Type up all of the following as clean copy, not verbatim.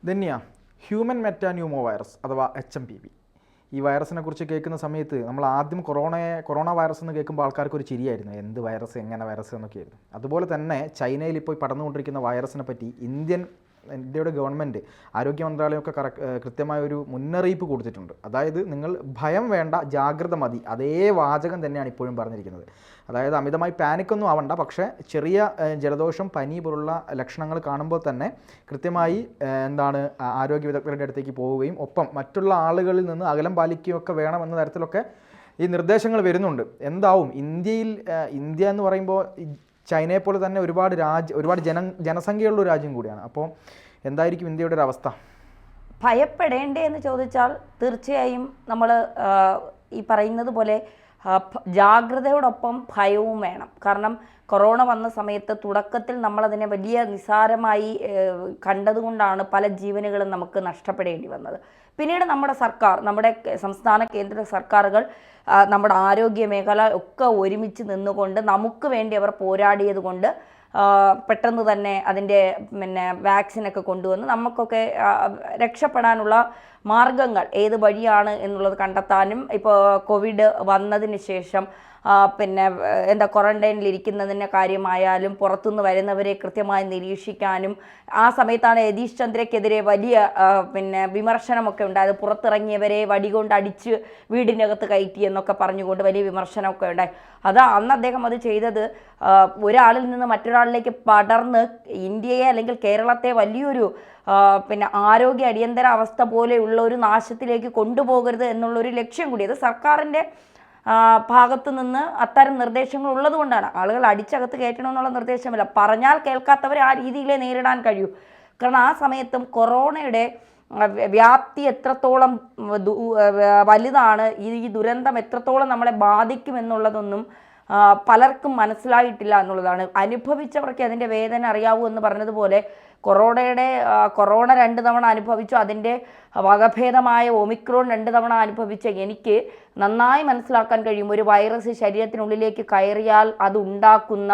Dhanya human മെറ്റാന്യൂമോ virus അഥവാ HMPV. ഈ വൈറസിനെ കുറിച്ച് കേൾക്കുന്ന സമയത്ത് നമ്മൾ ആദ്യം കൊറോണ വൈറസ് എന്ന് കേൾക്കുമ്പോൾ ആൾക്കാർക്ക് ഒരു ചിരിയായിരുന്നു. എന്ത് വൈറസ്, എങ്ങനെ വൈറസ് എന്നൊക്കെയായിരുന്നു. അതുപോലെ തന്നെ ചൈനയിൽ ഇപ്പോൾ പടർന്നുകൊണ്ടിരിക്കുന്ന വൈറസിനെ പറ്റി ഇന്ത്യയുടെ ഗവൺമെൻറ് ആരോഗ്യ മന്ത്രാലയമൊക്കെ കൃത്യമായ ഒരു മുന്നറിയിപ്പ് കൊടുത്തിട്ടുണ്ട്. അതായത് നിങ്ങൾ ഭയം വേണ്ട, ജാഗ്രത മതി. അതേ വാചകം തന്നെയാണ് ഇപ്പോഴും പറഞ്ഞിരിക്കുന്നത്. അതായത് അമിതമായി പാനിക്കൊന്നും ആവണ്ട, പക്ഷേ ചെറിയ ജലദോഷം, പനി പോലുള്ള ലക്ഷണങ്ങൾ കാണുമ്പോൾ തന്നെ കൃത്യമായി ആരോഗ്യ വിദഗ്ധരുടെ അടുത്തേക്ക് പോവുകയും ഒപ്പം മറ്റുള്ള ആളുകളിൽ നിന്ന് അകലം പാലിക്കുകയൊക്കെ വേണമെന്ന തരത്തിലൊക്കെ ഈ നിർദ്ദേശങ്ങൾ വരുന്നുണ്ട്. എന്താവും ഇന്ത്യ എന്ന് പറയുമ്പോൾ ചൈനയെ പോലെ തന്നെ ഒരുപാട് ജനസംഖ്യയുള്ള ഒരു രാജ്യം കൂടിയാണ്. അപ്പോൾ എന്തായിരിക്കും ഇന്ത്യയുടെ ഒരു അവസ്ഥ? ഭയപ്പെടേണ്ടേ എന്ന് ചോദിച്ചാൽ തീർച്ചയായും നമ്മൾ ഈ പറയുന്നത് പോലെ ജാഗ്രതയോടൊപ്പം ഭയവും വേണം. കാരണം കൊറോണ വന്ന സമയത്ത് തുടക്കത്തിൽ നമ്മളതിനെ വലിയ നിസ്സാരമായി കണ്ടതുകൊണ്ടാണ് പല ജീവനുകളും നമുക്ക് നഷ്ടപ്പെടേണ്ടി വന്നത്. പിന്നീട് നമ്മുടെ സംസ്ഥാന കേന്ദ്ര സർക്കാരുകൾ നമ്മുടെ ആരോഗ്യ മേഖല ഒക്കെ ഒരുമിച്ച് നിന്നുകൊണ്ട് നമുക്ക് വേണ്ടി അവർ പോരാടിയത് കൊണ്ട് പെട്ടെന്ന് തന്നെ അതിൻ്റെ വാക്സിനൊക്കെ കൊണ്ടുവന്ന് നമുക്കൊക്കെ രക്ഷപ്പെടാനുള്ള മാർഗങ്ങൾ ഏത് വഴിയാണ് എന്നുള്ളത് കണ്ടെത്താനും ഇപ്പോൾ കോവിഡ് വന്നതിന് ശേഷം ക്വാറന്റൈനിലിരിക്കുന്നതിൻ്റെ കാര്യമായാലും പുറത്തുനിന്ന് വരുന്നവരെ കൃത്യമായി നിരീക്ഷിക്കാനും ആ സമയത്താണ് യതീഷ് ചന്ദ്രയ്ക്കെതിരെ വലിയ വിമർശനമൊക്കെ ഉണ്ടായത്. പുറത്തിറങ്ങിയവരെ വടികൊണ്ട് അടിച്ച് വീടിനകത്ത് കയറ്റി എന്നൊക്കെ പറഞ്ഞുകൊണ്ട് വലിയ വിമർശനമൊക്കെ ഉണ്ടായി. അന്ന് അദ്ദേഹം അത് ചെയ്തത് ഒരാളിൽ നിന്ന് മറ്റൊരാളിലേക്ക് പടർന്ന് ഇന്ത്യയെ അല്ലെങ്കിൽ കേരളത്തെ വലിയൊരു ആരോഗ്യ അടിയന്തരാവസ്ഥ പോലെയുള്ള ഒരു നാശത്തിലേക്ക് കൊണ്ടുപോകരുത് എന്നുള്ളൊരു ലക്ഷ്യം കൂടി. അത് സർക്കാരിൻ്റെ ഭാഗത്തു നിന്ന് അത്തരം നിർദ്ദേശങ്ങൾ ഉള്ളത് കൊണ്ടാണ്. ആളുകൾ അടിച്ചകത്ത് കയറ്റണമെന്നുള്ള നിർദ്ദേശമില്ല. പറഞ്ഞാൽ കേൾക്കാത്തവരെ ആ രീതിയിലേ നേരിടാൻ കഴിയൂ. കാരണം ആ സമയത്തും കൊറോണയുടെ വ്യാപ്തി എത്രത്തോളം വലുതാണ്, ഈ ദുരന്തം എത്രത്തോളം നമ്മളെ ബാധിക്കുമെന്നുള്ളതൊന്നും പലർക്കും മനസ്സിലായിട്ടില്ല എന്നുള്ളതാണ്. അനുഭവിച്ചവർക്ക് അതിൻ്റെ വേദന അറിയാവൂ എന്ന് പറഞ്ഞതുപോലെ കൊറോണ 2 തവണ അനുഭവിച്ചു, അതിൻ്റെ വകഭേദമായ ഒമിക്രോൺ 2 തവണ അനുഭവിച്ച എനിക്ക് നന്നായി മനസ്സിലാക്കാൻ കഴിയും ഒരു വൈറസ് ശരീരത്തിനുള്ളിലേക്ക് കയറിയാൽ അതുണ്ടാക്കുന്ന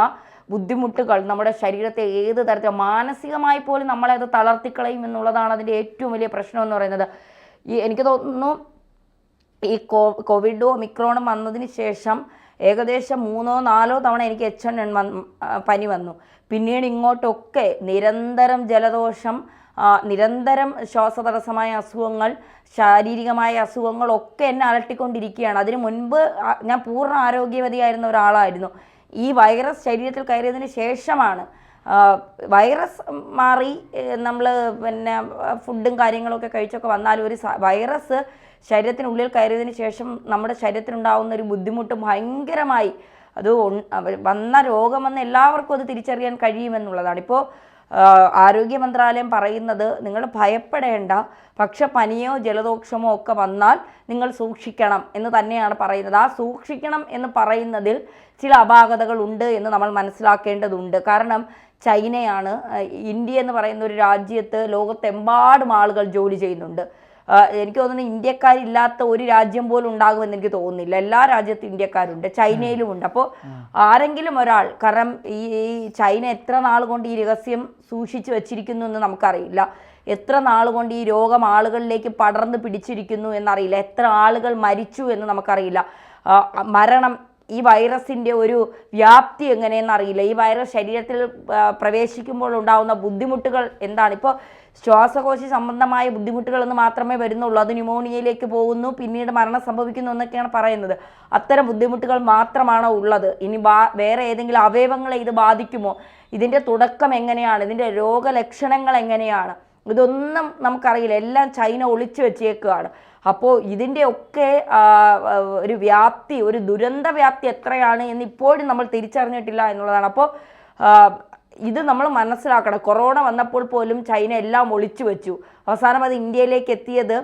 ബുദ്ധിമുട്ടുകൾ നമ്മുടെ ശരീരത്തെ ഏത് തരത്തിൽ മാനസികമായി പോലും നമ്മളെ അത് തളർത്തിക്കളയും എന്നുള്ളതാണ് അതിൻ്റെ ഏറ്റവും വലിയ പ്രശ്നം എന്ന് പറയുന്നത്. എനിക്ക് തോന്നുന്നു ഈ കോവിഡും ഒമിക്രോണും വന്നതിന് ശേഷം ഏകദേശം 3-4 തവണ എനിക്ക് H1N1 പനി വന്നു. പിന്നീട് ഇങ്ങോട്ടൊക്കെ നിരന്തരം ജലദോഷം, നിരന്തരം ശ്വാസതടസ്സമായ അസുഖങ്ങൾ, ശാരീരികമായ അസുഖങ്ങളൊക്കെ എന്നെ അലട്ടിക്കൊണ്ടിരിക്കുകയാണ്. അതിനു മുൻപ് ഞാൻ പൂർണ്ണ ആരോഗ്യവതിയായിരുന്ന ഒരാളായിരുന്നു. ഈ വൈറസ് ശരീരത്തിൽ കയറിയതിന് ശേഷമാണ് വൈറസ് മാറി നമ്മൾ ഫുഡും കാര്യങ്ങളൊക്കെ കഴിച്ചൊക്കെ വന്നാലും ഒരു വൈറസ് ശരീരത്തിനുള്ളിൽ കയറിയതിന് ശേഷം നമ്മുടെ ശരീരത്തിനുണ്ടാകുന്ന ഒരു ബുദ്ധിമുട്ട് ഭയങ്കരമായി, അത് വന്ന രോഗമെന്ന് എല്ലാവർക്കും അത് തിരിച്ചറിയാൻ കഴിയുമെന്നുള്ളതാണ്. ഇപ്പോൾ ആരോഗ്യ മന്ത്രാലയം പറയുന്നത് നിങ്ങൾ ഭയപ്പെടേണ്ട, പക്ഷെ പനിയോ ജലദോഷമോ ഒക്കെ വന്നാൽ നിങ്ങൾ സൂക്ഷിക്കണം എന്ന് തന്നെയാണ് പറയുന്നത്. ആ സൂക്ഷിക്കണം എന്ന് പറയുന്നതിൽ ചില അപാകതകൾ ഉണ്ട് എന്ന് നമ്മൾ മനസ്സിലാക്കേണ്ടതുണ്ട്. കാരണം ചൈനയാണ്, ഇന്ത്യ എന്ന് പറയുന്ന ഒരു രാജ്യത്ത് ലോകത്തെമ്പാടും ആളുകൾ ജോലി ചെയ്യുന്നുണ്ട്. എനിക്ക് തോന്നുന്നു ഇന്ത്യക്കാരില്ലാത്ത ഒരു രാജ്യം പോലും ഉണ്ടാകുമെന്ന് എനിക്ക് തോന്നുന്നില്ല. എല്ലാ രാജ്യത്തും ഇന്ത്യക്കാരുണ്ട്, ചൈനയിലും ഉണ്ട്. അപ്പോൾ ആരെങ്കിലും ഒരാൾ, കാരണം ഈ ചൈന എത്ര നാൾ കൊണ്ട് ഈ രഹസ്യം സൂക്ഷിച്ചു വച്ചിരിക്കുന്നു എന്ന് നമുക്കറിയില്ല. എത്ര നാൾ കൊണ്ട് ഈ രോഗം ആളുകളിലേക്ക് പടർന്ന് പിടിച്ചിരിക്കുന്നു എന്നറിയില്ല. എത്ര ആളുകൾ മരിച്ചു എന്ന് നമുക്കറിയില്ല. മരണം, ഈ വൈറസിൻ്റെ ഒരു വ്യാപ്തി എങ്ങനെയെന്നറിയില്ല. ഈ വൈറസ് ശരീരത്തിൽ പ്രവേശിക്കുമ്പോൾ ഉണ്ടാകുന്ന ബുദ്ധിമുട്ടുകൾ എന്താണ്. ഇപ്പോൾ ശ്വാസകോശ സംബന്ധമായ ബുദ്ധിമുട്ടുകളെന്ന് മാത്രമേ വരുന്നുള്ളൂ. അത് ന്യൂമോണിയയിലേക്ക് പോകുന്നു, പിന്നീട് മരണം സംഭവിക്കുന്നു എന്നൊക്കെയാണ് പറയുന്നത്. അത്തരം ബുദ്ധിമുട്ടുകൾ മാത്രമാണോ ഉള്ളത്? ഇനി വേറെ ഏതെങ്കിലും അവയവങ്ങളെ ഇത് ബാധിക്കുമോ? ഇതിൻ്റെ തുടക്കം എങ്ങനെയാണ്? ഇതിൻ്റെ രോഗലക്ഷണങ്ങൾ എങ്ങനെയാണ്? ഇതൊന്നും നമുക്കറിയില്ല. എല്ലാം ചൈന ഒളിച്ചു വെച്ചേക്കുകയാണ്. അപ്പോൾ ഇതിൻ്റെ ഒക്കെ ഒരു വ്യാപ്തി, ഒരു ദുരന്ത വ്യാപ്തി എത്രയാണ് എന്ന് ഇപ്പോഴും നമ്മൾ തിരിച്ചറിഞ്ഞിട്ടില്ല എന്നുള്ളതാണ്. അപ്പോൾ ഇത് നമ്മൾ മനസ്സിലാക്കണം. കൊറോണ വന്നപ്പോൾ പോലും ചൈന എല്ലാം ഒളിച്ചു വെച്ചു. അവസാനം അത് ഇന്ത്യയിലേക്ക് എത്തിയത്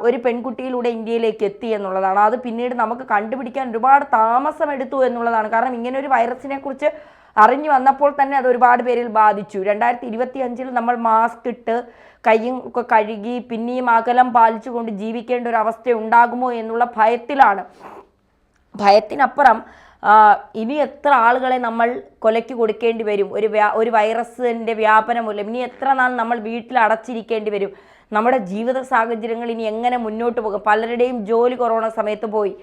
ഒരു പെൺകുട്ടിയിലൂടെ ഇന്ത്യയിലേക്ക് എത്തി എന്നുള്ളതാണ്. അത് പിന്നീട് നമുക്ക് കണ്ടുപിടിക്കാൻ ഒരുപാട് താമസമെടുത്തു എന്നുള്ളതാണ്. കാരണം ഇങ്ങനെ ഒരു വൈറസിനെ കുറിച്ച് അറിഞ്ഞു വന്നപ്പോൾ തന്നെ അത് ഒരുപാട് പേരിൽ ബാധിച്ചു. 2025 നമ്മൾ മാസ്ക് ഇട്ട് കൈയും ഒക്കെ കഴുകി പിന്നെയും അകലം പാലിച്ചുകൊണ്ട് ജീവിക്കേണ്ട ഒരു അവസ്ഥ ഉണ്ടാകുമോ എന്നുള്ള ഭയത്തിലാണ്. ഭയത്തിനപ്പുറം ഇനി എത്ര ആളുകളെ നമ്മൾ കൊലയ്ക്ക് കൊടുക്കേണ്ടി വരും ഒരു വൈറസിൻ്റെ വ്യാപനം മൂലം? ഇനി എത്ര നാൾ നമ്മൾ വീട്ടിൽ അടച്ചിരിക്കേണ്ടി വരും? നമ്മുടെ ജീവിത സാഹചര്യങ്ങൾ ഇനി എങ്ങനെ മുന്നോട്ട് പോകും? പലരുടെയും ജോലി കൊറോണ സമയത്ത് പോയി,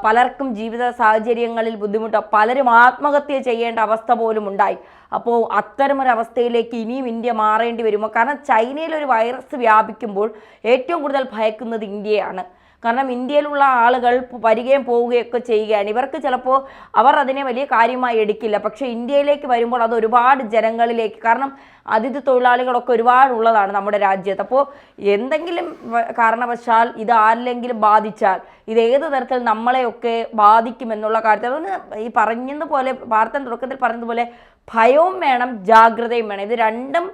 പലർക്കും ജീവിത സാഹചര്യങ്ങളിൽ ബുദ്ധിമുട്ട്, പലരും ആത്മഹത്യ ചെയ്യേണ്ട അവസ്ഥ പോലും ഉണ്ടായി. അപ്പോൾ അത്തരമൊരവസ്ഥയിലേക്ക് ഇനിയും ഇന്ത്യ മാറേണ്ടി വരുമോ? കാരണം ചൈനയിൽ ഒരു വൈറസ് വ്യാപിക്കുമ്പോൾ ഏറ്റവും കൂടുതൽ ഭയക്കുന്നത് ഇന്ത്യയാണ്. കാരണം ഇന്ത്യയിലുള്ള ആളുകൾ വരികയും പോവുകയൊക്കെ ചെയ്യുകയാണ്. ഇവർക്ക് ചിലപ്പോൾ അവർ അതിനെ വലിയ കാര്യമായി എടുക്കില്ല. പക്ഷേ ഇന്ത്യയിലേക്ക് വരുമ്പോൾ അത് ഒരുപാട് ജനങ്ങളിലേക്ക്, കാരണം അതിഥി തൊഴിലാളികളൊക്കെ ഒരുപാടുള്ളതാണ് നമ്മുടെ രാജ്യത്ത്. അപ്പോൾ എന്തെങ്കിലും കാരണവശാൽ ഇത് ആരിലെങ്കിലും ബാധിച്ചാൽ ഇത് ഏത് തരത്തിൽ നമ്മളെയൊക്കെ ബാധിക്കുമെന്നുള്ള കാര്യത്തിൽ അതുകൊണ്ട് ഈ പറഞ്ഞതുപോലെ വാർത്ത തുടക്കത്തിൽ പറഞ്ഞതുപോലെ ഭയവും വേണം, ജാഗ്രതയും വേണം. ഇത് രണ്ടും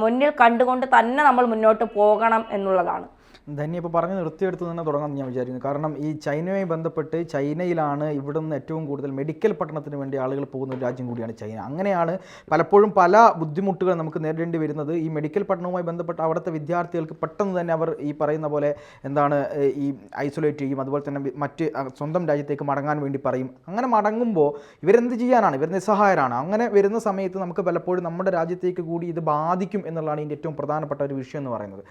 മുന്നിൽ കണ്ടുകൊണ്ട് തന്നെ നമ്മൾ മുന്നോട്ട് പോകണം എന്നുള്ളതാണ്. ധന്യ ഇപ്പോൾ പറഞ്ഞ് നിർത്തിയെടുത്ത് തന്നെ തുടങ്ങാമെന്ന് ഞാൻ വിചാരിക്കുന്നു. കാരണം ഈ ചൈനയുമായി ബന്ധപ്പെട്ട് ചൈനയിലാണ് ഇവിടെ നിന്ന് ഏറ്റവും കൂടുതൽ മെഡിക്കൽ പഠനത്തിന് വേണ്ടി ആളുകൾ പോകുന്ന ഒരു രാജ്യം കൂടിയാണ് ചൈന. അങ്ങനെയാണ് പലപ്പോഴും പല ബുദ്ധിമുട്ടുകൾ നമുക്ക് നേരിടേണ്ടി വരുന്നത്. ഈ മെഡിക്കൽ പഠനവുമായി ബന്ധപ്പെട്ട് അവിടുത്തെ വിദ്യാർത്ഥികൾക്ക് പെട്ടെന്ന് തന്നെ അവർ ഈ പറയുന്ന പോലെ ഈ ഐസൊലേറ്റ് ചെയ്യും, അതുപോലെ തന്നെ മറ്റ് സ്വന്തം രാജ്യത്തേക്ക് മടങ്ങാൻ വേണ്ടി പറയും. അങ്ങനെ മടങ്ങുമ്പോൾ ഇവരെന്ത് ചെയ്യാനാണ്? ഇവർ നിസ്സഹായരാണ്. അങ്ങനെ വരുന്ന സമയത്ത് നമുക്ക് പലപ്പോഴും നമ്മുടെ രാജ്യത്തേക്ക് കൂടി ഇത് ബാധിക്കും എന്നുള്ളതാണ് ഇതിൻ്റെ ഏറ്റവും പ്രധാനപ്പെട്ട ഒരു വിഷയം എന്ന് പറയുന്നത്.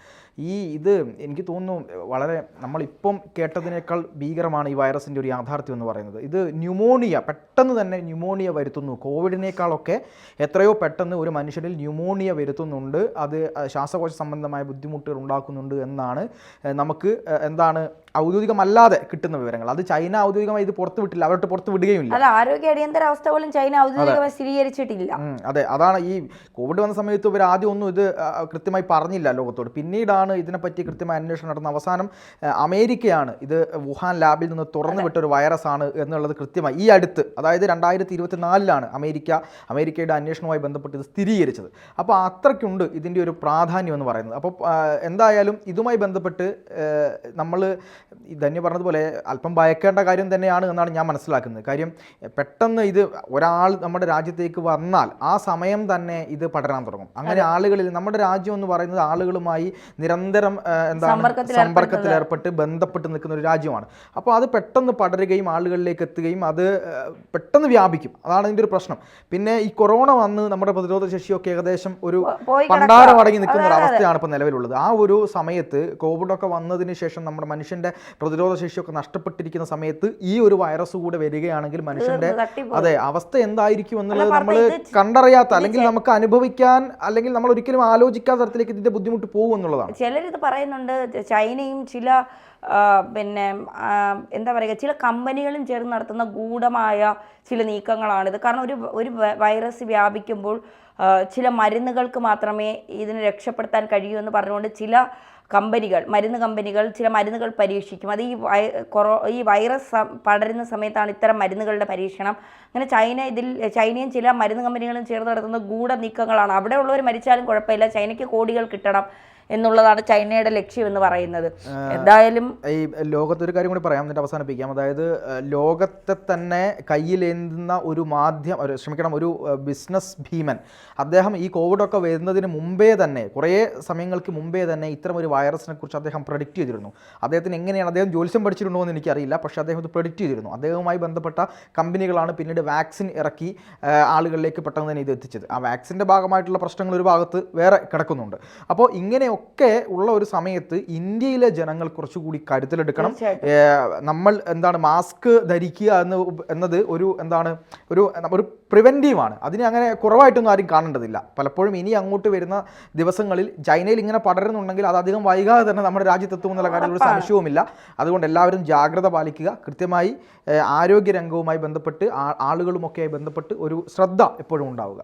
ഇത് എനിക്ക് തോന്നുന്നു വളരെ നമ്മളിപ്പം കേട്ടതിനേക്കാൾ ഭീകരമാണ് ഈ വൈറസിൻ്റെ ഒരു യാഥാർത്ഥ്യം എന്ന് പറയുന്നത്. ഇത് ന്യൂമോണിയ, പെട്ടെന്ന് തന്നെ ന്യൂമോണിയ വരുത്തുന്നു. കോവിഡിനേക്കാളൊക്കെ എത്രയോ പെട്ടെന്ന് ഒരു മനുഷ്യനിൽ ന്യൂമോണിയ വരുത്തുന്നുണ്ട്. അത് ശ്വാസകോശ സംബന്ധമായ ബുദ്ധിമുട്ടുകൾ ഉണ്ടാക്കുന്നുണ്ട് എന്നാണ് നമുക്ക് ഔദ്യോഗികമല്ലാതെ കിട്ടുന്ന വിവരങ്ങൾ. അത് ചൈന ഔദ്യോഗികമായി ഇത് പുറത്തു വിട്ടില്ല, അവരോട്ട് പുറത്തു വിടുകയുമില്ല. അല്ല, ആരോഗ്യ അടിയന്തരാവസ്ഥ പോലും ചൈന ഔദ്യോഗികമായി സ്ഥിരീകരിച്ചിട്ടില്ല. അതെ, അതാണ് ഈ കോവിഡ് വന്ന സമയത്ത് ഇവർ ആദ്യം ഒന്നും ഇത് കൃത്യമായി പറഞ്ഞില്ല ലോകത്തോട്. പിന്നീടാണ് ഇതിനെപ്പറ്റി കൃത്യമായ അന്വേഷണം നടത്തുന്നത്. അവസാനം അമേരിക്കയാണ് ഇത് വുഹാൻ ലാബിൽ നിന്ന് തുറന്നു വിട്ടൊരു വൈറസാണ് എന്നുള്ളത് കൃത്യമായി ഈ അടുത്ത്, അതായത് 2024 അമേരിക്കയുടെ അന്വേഷണവുമായി ബന്ധപ്പെട്ട് ഇത് സ്ഥിരീകരിച്ചത്. അപ്പോൾ അത്രയ്ക്കുണ്ട് ഇതിൻ്റെ ഒരു പ്രാധാന്യം എന്ന് പറയുന്നത്. അപ്പോൾ എന്തായാലും ഇതുമായി ബന്ധപ്പെട്ട് നമ്മൾ ധന്യ പറഞ്ഞതുപോലെ അല്പം ഭയക്കേണ്ട കാര്യം തന്നെയാണ് എന്നാണ് ഞാൻ മനസ്സിലാക്കുന്നത്. കാര്യം പെട്ടെന്ന് ഇത് ഒരാൾ നമ്മുടെ രാജ്യത്തേക്ക് വന്നാൽ ആ സമയം തന്നെ ഇത് പടരാൻ തുടങ്ങും. അങ്ങനെ ആളുകളിൽ നമ്മുടെ രാജ്യം എന്ന് പറയുന്നത് ആളുകളുമായി നിരന്തരം സമ്പർക്കത്തിൽ ഏർപ്പെട്ട് ബന്ധപ്പെട്ട് നിൽക്കുന്ന ഒരു രാജ്യമാണ്. അപ്പോൾ അത് പെട്ടെന്ന് പടരുകയും ആളുകളിലേക്ക് എത്തുകയും അത് പെട്ടെന്ന് വ്യാപിക്കും. അതാണ് ഇതിൻ്റെ ഒരു പ്രശ്നം. പിന്നെ ഈ കൊറോണ വന്ന് നമ്മുടെ പ്രതിരോധ ശേഷിയൊക്കെ ഏകദേശം ഒരു പണ്ടാരം അടങ്ങി നിൽക്കുന്ന ഒരു അവസ്ഥയാണ് ഇപ്പോൾ നിലവിലുള്ളത്. ആ ഒരു സമയത്ത് കോവിഡൊക്കെ വന്നതിന് ശേഷം നമ്മുടെ മനുഷ്യൻ്റെ പ്രതിരോധ ശേഷിയൊക്കെ നഷ്ടപ്പെട്ടിരിക്കുന്ന സമയത്ത് ഈ ഒരു വൈറസ് കൂടെ വരികയാണെങ്കിൽ മനുഷ്യൻ്റെ അവസ്ഥ എന്തായിരിക്കും എന്നുള്ളത് നമ്മൾ കണ്ടറിയാത്ത, അല്ലെങ്കിൽ നമുക്ക് അനുഭവിക്കാൻ, അല്ലെങ്കിൽ നമ്മൾ ഒരിക്കലും ആലോചിക്കാത്ത തരത്തിലേക്ക് ഇതിന്റെ ബുദ്ധിമുട്ട് പോകും എന്നുള്ളതാണ്. ചിലരിത് പറയുന്നുണ്ട്, ചൈനയും ചില എന്താ പറയുക, ചില കമ്പനികളും ചേർന്ന് നടത്തുന്ന ഗൂഢമായ ചില നീക്കങ്ങളാണിത്. കാരണം ഒരു വൈറസ് വ്യാപിക്കുമ്പോൾ ചില മരുന്നുകൾക്ക് മാത്രമേ ഇതിനെ രക്ഷപ്പെടുത്താൻ കഴിയൂ എന്ന് പറഞ്ഞുകൊണ്ട് ചില മരുന്ന് കമ്പനികൾ ചില മരുന്നുകൾ പരീക്ഷിക്കും. അത് ഈ വൈറസ് പടരുന്ന സമയത്താണ് ഇത്തരം മരുന്നുകളുടെ പരീക്ഷണം. അങ്ങനെ ചൈനയും ചില മരുന്ന് കമ്പനികളും ചേർന്ന് നടത്തുന്ന ഗൂഢ നീക്കങ്ങളാണ്. അവിടെ ഉള്ളവർ മരിച്ചാലും കുഴപ്പമില്ല, ചൈനയ്ക്ക് കോടികൾ കിട്ടണം എന്നുള്ളതാണ് ചൈനയുടെ ലക്ഷ്യം എന്ന് പറയുന്നത്. എന്തായാലും ഈ ലോകത്തൊരു കാര്യം കൂടി പറയാം, എന്നിട്ട് അവസാനിപ്പിക്കാം. അതായത് ലോകത്തെ തന്നെ കയ്യിലേന്തുന്ന ഒരു ഒരു ബിസിനസ് ഭീമൻ അദ്ദേഹം ഈ കോവിഡൊക്കെ വരുന്നതിന് മുമ്പേ തന്നെ, കുറേ സമയങ്ങൾക്ക് മുമ്പേ തന്നെ ഇത്തരം ഒരു വൈറസിനെ കുറിച്ച് അദ്ദേഹം പ്രഡിക്റ്റ് ചെയ്തിരുന്നു. അദ്ദേഹത്തിന് എങ്ങനെയാണ്, അദ്ദേഹം ജ്യോത്സ്യം പഠിച്ചിട്ടുണ്ടോ എന്ന് എനിക്കറിയില്ല, പക്ഷേ അദ്ദേഹം ഇത് പ്രഡിക്റ്റ് ചെയ്തിരുന്നു. അദ്ദേഹവുമായി ബന്ധപ്പെട്ട കമ്പനികളാണ് പിന്നീട് വാക്സിൻ ഇറക്കി ആളുകളിലേക്ക് പെട്ടെന്ന് തന്നെ ഇത് എത്തിച്ചത്. ആ വാക്സിൻ്റെ ഭാഗമായിട്ടുള്ള പ്രശ്നങ്ങൾ ഒരു ഭാഗത്ത് വേറെ കിടക്കുന്നുണ്ട്. അപ്പോൾ ഇങ്ങനെയൊക്കെ ഉള്ള ഒരു സമയത്ത് ഇന്ത്യയിലെ ജനങ്ങൾ കുറച്ചുകൂടി കരുതലെടുക്കണം. നമ്മൾ മാസ്ക് ധരിക്കുക എന്നത് ഒരു പ്രിവെൻറ്റീവാണ്. അതിനെ അങ്ങനെ കുറവായിട്ടൊന്നും ആരും കാണേണ്ടതില്ല. പലപ്പോഴും ഇനി അങ്ങോട്ട് വരുന്ന ദിവസങ്ങളിൽ ചൈനയിൽ ഇങ്ങനെ പടരുന്നുണ്ടെങ്കിൽ അത് അധികം വൈകാതെ തന്നെ നമ്മുടെ രാജ്യത്തെത്തുമെന്നുള്ള കാര്യത്തിൽ ഒരു സംശയവുമില്ല. അതുകൊണ്ട് എല്ലാവരും ജാഗ്രത പാലിക്കുക. കൃത്യമായി ആരോഗ്യരംഗവുമായി ബന്ധപ്പെട്ട് ആളുകളുമൊക്കെയായി ബന്ധപ്പെട്ട് ഒരു ശ്രദ്ധ എപ്പോഴും ഉണ്ടാവുക.